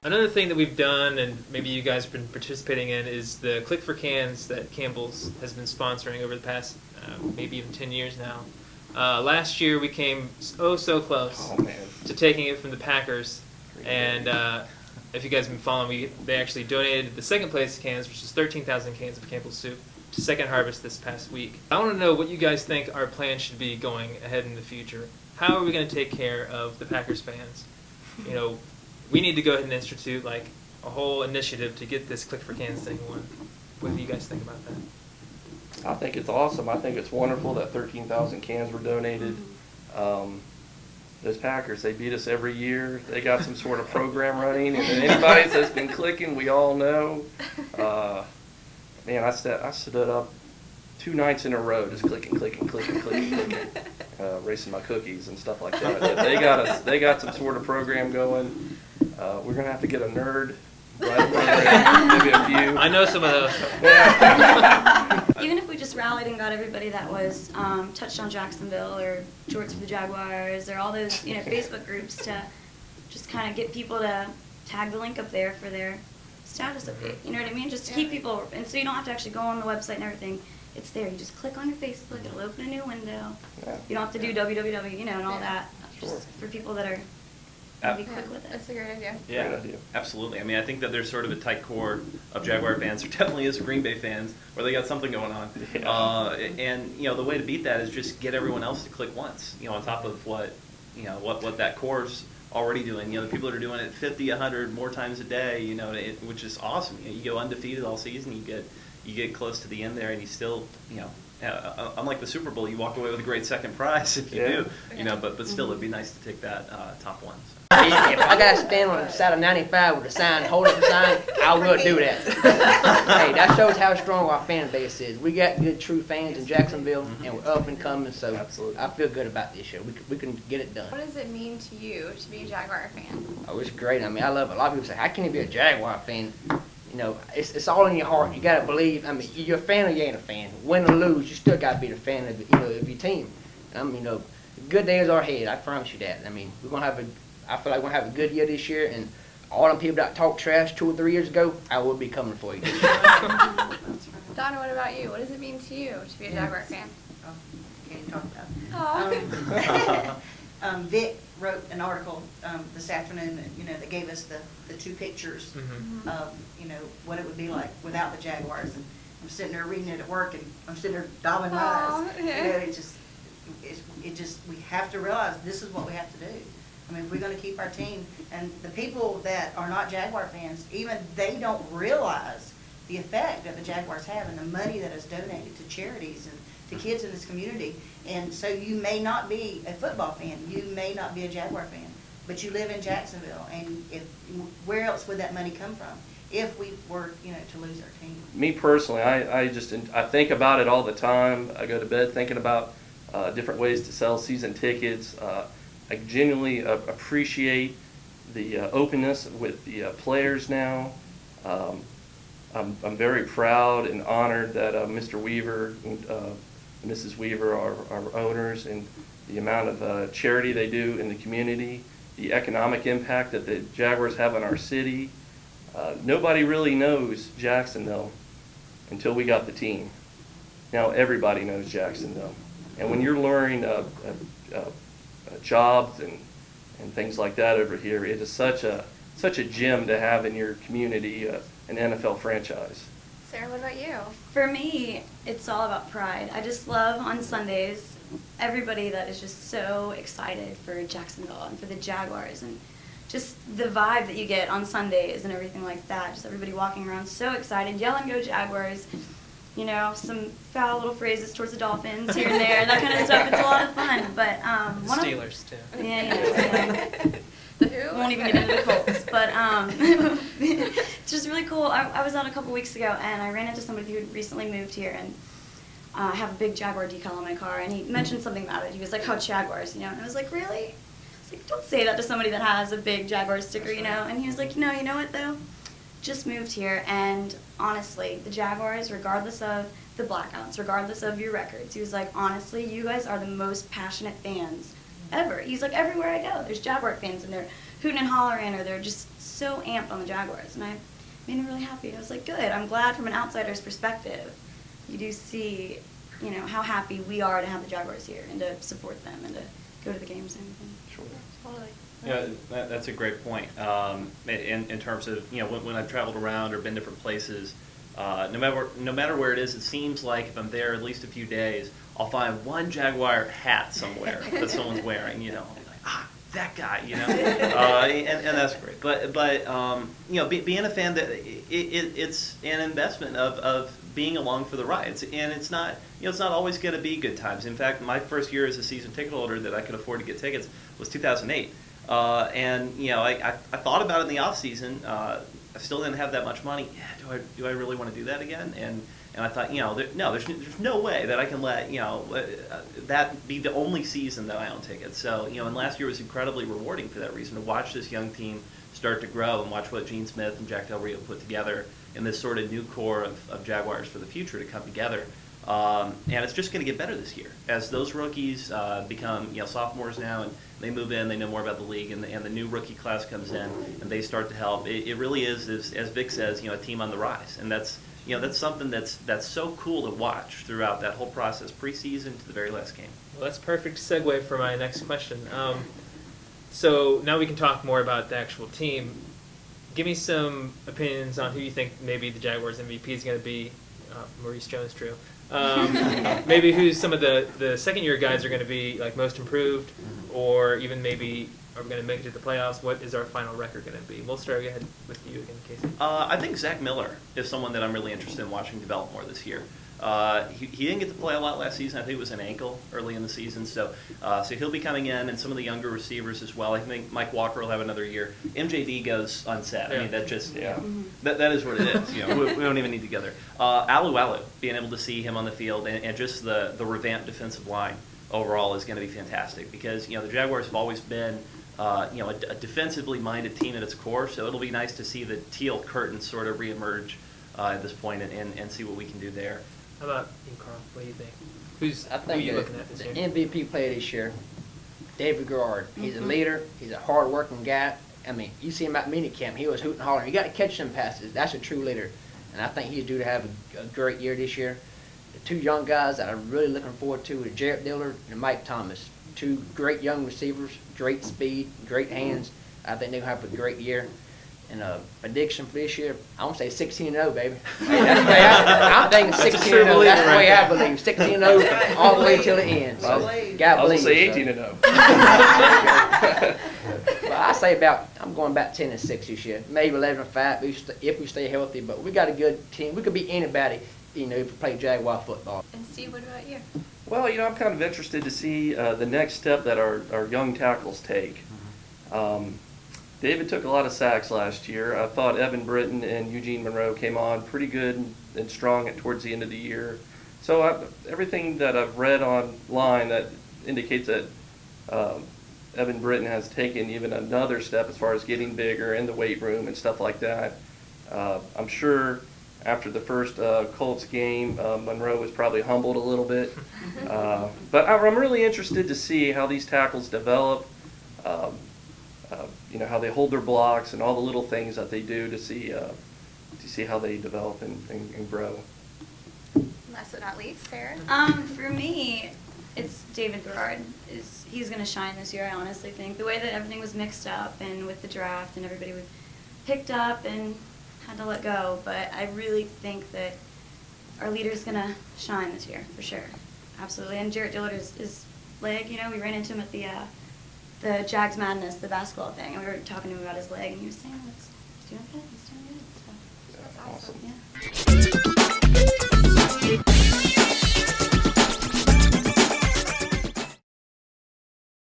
Another thing that we've done, and maybe you guys have been participating in, is the Click for Cans that Campbell's has been sponsoring over the past maybe even 10 years now. Last year we came so close to taking it from the Packers, and if you guys have been following, they actually donated the second place cans, which is 13,000 cans of Campbell's soup, to Second Harvest this past week. I want to know what you guys think our plan should be going ahead in the future. How are we going to take care of the Packers fans? You know, we need to go ahead and institute like a whole initiative to get this Click for Cans thing won. What do you guys think about that? I think it's awesome. I think it's wonderful that 13,000 cans were donated. Those Packers, they beat us every year. They got some sort of program running, and anybody that's been clicking, we all know. Man, I stood up 2 nights in a row just clicking, racing my cookies and stuff like that. They got some sort of program going. We're gonna have to get a nerd. Maybe a few. I know some of those. Even if we just rallied and got everybody that was Touchdown Jacksonville or Shorts for the Jaguars or all those Facebook groups to just kind of get people to tag the link up there for their status update. You know what I mean? Just to keep people, and so you don't have to actually go on the website and everything. It's there. You just click on your Facebook. It'll open a new window. You don't have to do www, and all that. Just for people that are. Be quick with it. That's a great idea. Yeah, Great idea. Absolutely. I mean, I think that there's sort of a tight core of Jaguar fans. There definitely is Green Bay fans where they got something going on. And the way to beat that is just get everyone else to click once. On top of what that core's already doing. The people that are doing it 50, 100 more times a day. Which is awesome. You go undefeated all season. You get close to the end there, and you still unlike the Super Bowl, you walk away with a great second prize if you do. But still, it'd be nice to take that top one. So. If I got to stand on the side of 95 with a sign, hold up a sign, I will do that. Hey, that shows how strong our fan base is. We got good, true fans in Jacksonville, and we're up and coming, so Absolutely. I feel good about this year. We can get it done. What does it mean to you to be a Jaguar fan? Oh, it's great. I mean, I love it. A lot of people say, how can you be a Jaguar fan? It's all in your heart. You got to believe. I mean, you're a fan or you ain't a fan. Win or lose, you still got to be the fan of your team. Good days are ahead. I promise you that. I mean, I feel like we're gonna have a good year this year, and all them people that talked trash 2 or 3 years ago, I will be coming for you. Donna, what about you? What does it mean to you to be a Jaguar fan? Oh, can't talk about it. Vic wrote an article this afternoon that gave us the 2 pictures of what it would be like without the Jaguars, and I'm sitting there reading it at work, and I'm sitting there dabbing my eyes. It just we have to realize this is what we have to do. I mean, if we're going to keep our team, and the people that are not Jaguar fans, even they don't realize the effect that the Jaguars have and the money that is donated to charities and to kids in this community. And so you may not be a football fan, you may not be a Jaguar fan, but you live in Jacksonville, and where else would that money come from if we were, to lose our team? Me personally, I think about it all the time. I go to bed thinking about different ways to sell season tickets. I genuinely appreciate the openness with the players now. I'm very proud and honored that Mr. Weaver and Mrs. Weaver are our owners, and the amount of charity they do in the community, the economic impact that the Jaguars have on our city. Nobody really knows Jacksonville until we got the team. Now everybody knows Jacksonville. And when you're luring jobs and things like that over here, it is such a gem to have in your community, an NFL franchise. Sarah, what about you? For me, it's all about pride. I just love on Sundays everybody that is just so excited for Jacksonville and for the Jaguars, and just the vibe that you get on Sundays and everything like that. Just everybody walking around so excited, yelling "Go Jaguars!" Some foul little phrases towards the Dolphins here and there, that kind of stuff. It's a lot of fun. But Steelers too. The who? Won't even get into the Colts. But it's just really cool. I was out a couple weeks ago, and I ran into somebody who had recently moved here, and I have a big Jaguar decal on my car, and he mentioned something about it. He was like, "Oh, Jaguars," and I was like, "Really?" I was like, "Don't say that to somebody that has a big Jaguar sticker, And he was like, "No, you know what though? Just moved here, and honestly, the Jaguars, regardless of the blackouts, regardless of your records," he was like, "honestly, you guys are the most passionate fans ever." He's like, "Everywhere I go, there's Jaguar fans, and they're hooting and hollering, or they're just so amped on the Jaguars, and I made me really happy. I was like, good. I'm glad from an outsider's perspective, you do see, you know, how happy we are to have the Jaguars here and to support them and to go to the games and everything. Sure. Totally. Yeah, that's a great point. In terms of, you know, when I've traveled around or been different places, no matter where it is, it seems like if I'm there at least a few days, I'll find one Jaguar hat somewhere that someone's wearing. You know, I'll be like, that guy. You know, and that's great. But you know, being a fan, that it's an investment of being along for the ride. And it's not, you know, it's not always going to be good times. In fact, my first year as a season ticket holder that I could afford to get tickets was 2008. And you know, I thought about it in the off season. I still didn't have that much money. Yeah, do I really want to do that again? And I thought, you know, there's no way that I can let, you know, that be the only season that I own tickets. So, you know, and last year was incredibly rewarding for that reason, to watch this young team start to grow and watch what Gene Smith and Jack Del Rio put together in this sort of new core of Jaguars for the future to come together. And it's just going to get better this year as those rookies become, you know, sophomores now, and they move in, they know more about the league, and the new rookie class comes in, and they start to help. It really is, as Vic says, you know, a team on the rise, and that's, you know, that's something that's so cool to watch throughout that whole process, preseason to the very last game. Well, that's a perfect segue for my next question. So now we can talk more about the actual team. Give me some opinions on who you think maybe the Jaguars MVP is going to be. Maurice Jones-Drew. Maybe who some of the second-year guys are going to be, like, most improved, or even maybe are we going to make it to the playoffs? What is our final record going to be? We'll start ahead with you again, Casey. I think Zach Miller is someone that I'm really interested in watching develop more this year. He didn't get to play a lot last season. I think it was an ankle early in the season. So he'll be coming in, and some of the younger receivers as well. I think Mike Walker will have another year. MJD goes unset. I mean, that just, that is what it is. You know, we don't even need to go there. Alu, being able to see him on the field, and just the revamped defensive line overall is going to be fantastic, because, you know, the Jaguars have always been, you know, a defensively minded team at its core. So it'll be nice to see the teal curtain sort of reemerge at this point and see what we can do there. How about you, Carl? What do you think? Who are you looking at this the year? MVP player this year, David Garrard. He's a leader. He's a hard-working guy. I mean, you see him at minicamp. He was hooting and hollering. You got to catch them passes. That's a true leader. And I think he's due to have a great year this year. The two young guys that I'm really looking forward to are Jarrett Dillard and Mike Thomas. Two great young receivers, great speed, great hands. I think they'll have a great year. And prediction for this year, I want to say 16-0, baby. I'm thinking 16-0. That's the way I believe. 16-0 all the way till the end. So, God I was believes. going to say 18-0. Well, I'm going back 10-6 this year. Maybe 11-5 if we stay healthy. But we got a good team. We could beat anybody, you know, if we play Jaguar football. And Steve, what about you? Well, you know, I'm kind of interested to see the next step that our young tackles take. David took a lot of sacks last year. I thought Evan Britton and Eugene Monroe came on pretty good and strong towards the end of the year. So everything that I've read online that indicates that Evan Britton has taken even another step as far as getting bigger in the weight room and stuff like that. I'm sure after the first Colts game, Monroe was probably humbled a little bit. But I'm really interested to see how these tackles develop. You know, how they hold their blocks and all the little things that they do to see how they develop and grow. Last but not least, Sarah? For me, it's David Garrard. He's going to shine this year, I honestly think. The way that everything was mixed up and with the draft and everybody was picked up and had to let go. But I really think that our leader's going to shine this year, for sure. Absolutely. And Jarrett Dillard, his leg, you know, we ran into him at the Jags Madness, the basketball thing, and we were talking to him about his leg, and he was saying, he's doing good, he's doing good. So. That's awesome. Yeah.